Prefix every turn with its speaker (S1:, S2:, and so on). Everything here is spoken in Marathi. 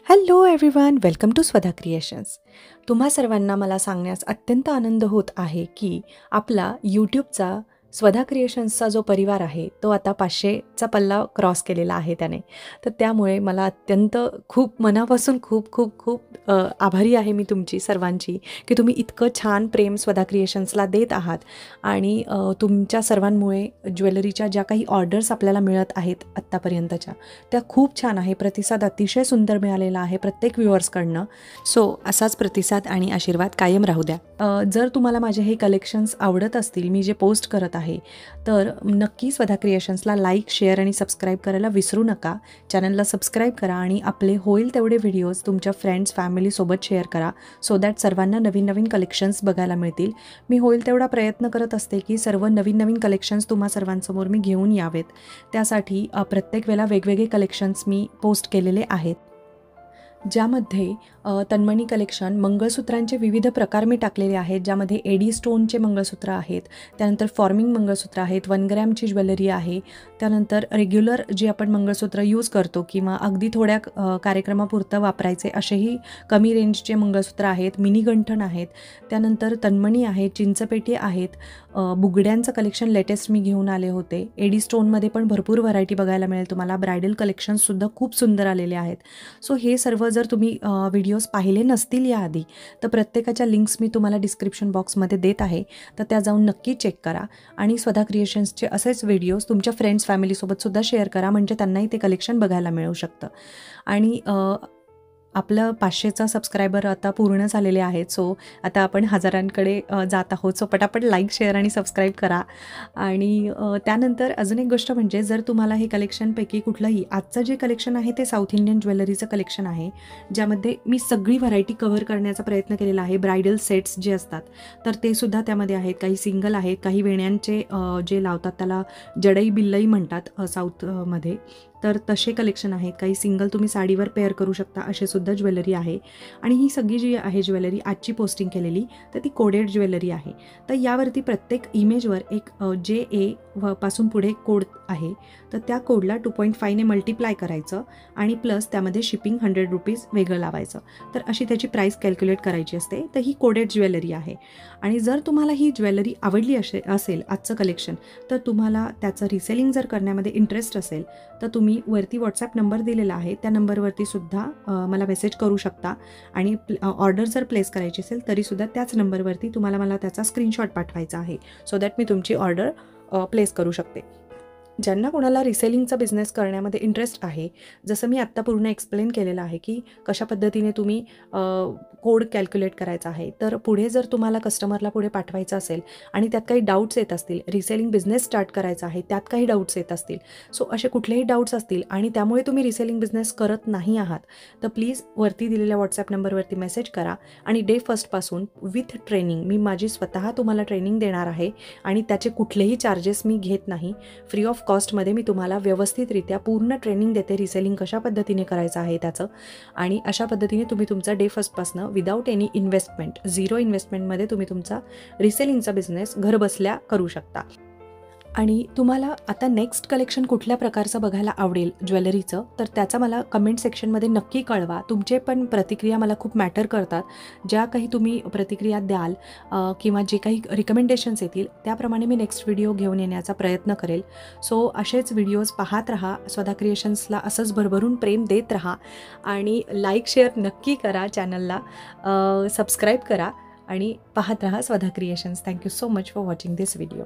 S1: हॅलो एव्हरीवन, वेलकम टू स्वधा क्रिएशन्स. तुम्हा सर्वांना मला सांगण्यास अत्यंत आनंद होत आहे की आपला यूट्यूबचा स्वधा क्रिएशन्सचा जो परिवार आहे तो आता 500चा पल्ला क्रॉस केलेला आहे त्याने. तर त्यामुळे मला अत्यंत खूप मनापासून खूप खूप खूप आभारी आहे मी तुमची सर्वांची की तुम्ही इतकं छान प्रेम स्वधा क्रिएशन्सला देत आहात. आणि तुमच्या सर्वांमुळे ज्वेलरीच्या ज्या काही ऑर्डर्स आपल्याला मिळत आहेत आत्तापर्यंतच्या त्या खूप छान आहे. प्रतिसाद अतिशय सुंदर मिळालेला आहे प्रत्येक व्ह्युअर्सकडनं. सो असाच प्रतिसाद आणि आशीर्वाद कायम राहू द्या. जर तुम्हाला माझे हे कलेक्शन्स आवडत असतील, मी जे पोस्ट करत आहे, तर नक्की स्वधा क्रिएशन्सला लाईक, शेअर आणि सबस्क्राईब करायला विसरू नका. चॅनलला सबस्क्राईब करा आणि आपले होईल तेवढे व्हिडिओज तुमच्या फ्रेंड्स फॅमिलीसोबत शेअर करा, सो दॅट सर्वांना नवीन नवीन कलेक्शन्स बघायला मिळतील. मी होईल तेवढा प्रयत्न करत असते की सर्व नवीन नवीन कलेक्शन्स तुम्हा सर्वांसमोर मी घेऊन यावेत. त्यासाठी प्रत्येक वेळेला वेगवेगळे कलेक्शन्स मी पोस्ट केलेले आहेत, ज्यामध्ये तन्मणी कलेक्शन मंगळसूत्रांचे विविध प्रकार मी टाकलेले आहेत, ज्यामध्ये एडी स्टोनचे मंगळसूत्र आहेत, त्यानंतर फॉर्मिंग मंगळसूत्र आहेत, 1 ग्रॅमची ज्वेलरी आहे, त्यानंतर रेग्युलर जे आपण मंगळसूत्र यूज करतो किंवा अगदी थोड्या कार्यक्रमापुरतं वापरायचे असेही कमी रेंजचे मंगळसूत्र आहेत, मिनी गंठण आहेत, त्यानंतर तन्मणी आहेत, चिंचपेटी आहेत, बुगड्यांचं कलेक्शन लेटेस्ट मी घेऊन आले होते. एडी स्टोनमध्ये पण भरपूर व्हरायटी बघायला मिळेल तुम्हाला. ब्रायडल कलेक्शन्ससुद्धा खूप सुंदर आलेले आहेत. सो हे सर्व जर तुम्ही व्हिडिओज पाहिले नसतील याआधी, तर प्रत्येकाच्या लिंक्स मी तुम्हाला डिस्क्रिप्शन बॉक्समध्ये देत आहे, तर त्या जाऊन नक्की चेक करा. आणि स्वधा क्रिएशन्सचे असेच व्हिडिओज तुमच्या फ्रेंड्स फॅमिलीसोबतसुद्धा शेअर करा, म्हणजे त्यांनाही ते कलेक्शन बघायला मिळू शकतं. आणि आपलं 500चा सबस्क्रायबर आता पूर्ण झालेले आहेत. सो आता आपण हजारांकडे जात आहोत. सो पटापट लाईक, शेअर आणि सबस्क्राईब करा. आणि त्यानंतर अजून एक गोष्ट म्हणजे, जर तुम्हाला हे कलेक्शनपैकी कुठलंही, आजचं जे कलेक्शन आहे ते साऊथ इंडियन ज्वेलरीचं कलेक्शन आहे, ज्यामध्ये मी सगळी व्हरायटी कव्हर करण्याचा प्रयत्न केलेला आहे. ब्रायडल सेट्स जे असतात तर ते सुद्धा त्यामध्ये आहेत. काही सिंगल आहेत, काही वेण्यांचे जे लावतात त्याला जडई बिल्लई म्हणतात साऊथमध्ये, तर तसे कलेक्शन आहेत. काही सिंगल तुम्ही साडीवर पेअर करू शकता असे सुद्धा ज्वेलरी आहे. आणि ही सगळी जी आहे ज्वेलरी आजची पोस्टिंग केलेली, तर ती कोडेड ज्वेलरी आहे. तर यावरती प्रत्येक इमेजवर एक JA पासून पुढे कोड आहे, तर त्या कोडला 2.5ने मल्टिप्लाय करायचं आणि प्लस त्यामध्ये शिपिंग 100 रुपीज वेगळं लावायचं. तर अशी त्याची प्राईस कॅल्क्युलेट करायची असते. तर ही कोडेड ज्वेलरी आहे. आणि जर तुम्हाला ही ज्वेलरी आवडली असेल आजचं कलेक्शन, तर तुम्हाला त्याचं रिसेलिंग जर करण्यामध्ये इंटरेस्ट असेल, तर तुम्ही वरती व्हॉट्सॲप नंबर दिलेला आहे, त्या नंबरवरती सुद्धा मला मेसेज करू शकता. आणि ऑर्डर जर प्लेस करायची असेल तरीसुद्धा त्याच नंबरवरती तुम्हाला मला त्याचा स्क्रीनशॉट पाठवायचा आहे, सो दॅट मी तुमची ऑर्डर प्लेस करू शकते. ज्यांना कोणाला रिसेलिंगचा बिझनेस करण्यामध्ये इंटरेस्ट आहे, जसं मी आत्ता पूर्ण एक्सप्लेन केलेलं आहे की कशा पद्धतीने तुम्ही कोड कॅल्क्युलेट करायचा आहे, तर पुढे जर तुम्हाला कस्टमरला पुढे पाठवायचं असेल आणि त्यात काही डाऊट्स येत असतील, रिसेलिंग बिझनेस स्टार्ट करायचा आहे त्यात काही डाऊट्स येत असतील, सो असे कुठलेही डाऊट्स असतील आणि त्यामुळे तुम्ही रिसेलिंग बिझनेस करत नाही आहात, तर प्लीज वरती दिलेल्या व्हॉट्सॲप नंबरवरती मेसेज करा. आणि डे फर्स्टपासून विथ ट्रेनिंग मी माझी स्वतः तुम्हाला ट्रेनिंग देणार आहे आणि त्याचे कुठलेही चार्जेस मी घेत नाही. फ्री ऑफ कॉस्टमध्ये मी तुम्हाला व्यवस्थितरित्या पूर्ण ट्रेनिंग देते, रिसेलिंग कशा पद्धतीने करायचं आहे त्याचं. आणि अशा पद्धतीने तुम्ही तुमचा डे फर्स्टपासनं विदाऊट एनी इन्व्हेस्टमेंट, 0 इन्व्हेस्टमेंटमध्ये तुम्ही तुमचा रिसेलिंगचा बिझनेस घरबसल्या करू शकता. आणि तुम्हाला आता नेक्स्ट कलेक्शन कुठल्या प्रकारचं बघायला आवडेल ज्वेलरीचं, तर त्याचा मला कमेंट सेक्शनमध्ये नक्की कळवा. तुमचे पण प्रतिक्रिया मला खूप मॅटर करतात. ज्या काही तुम्ही प्रतिक्रिया द्याल किंवा जे काही रिकमेंडेशन्स येतील त्याप्रमाणे मी नेक्स्ट व्हिडिओ घेऊन येण्याचा प्रयत्न करेल. सो असेच व्हिडिओज पाहत राहा. स्वधा क्रिएशन्सला असंच भरभरून प्रेम देत राहा आणि लाईक, शेअर नक्की करा, चॅनलला सबस्क्राईब करा आणि पाहत राहा स्वधा creations. Thank you so much for watching this video.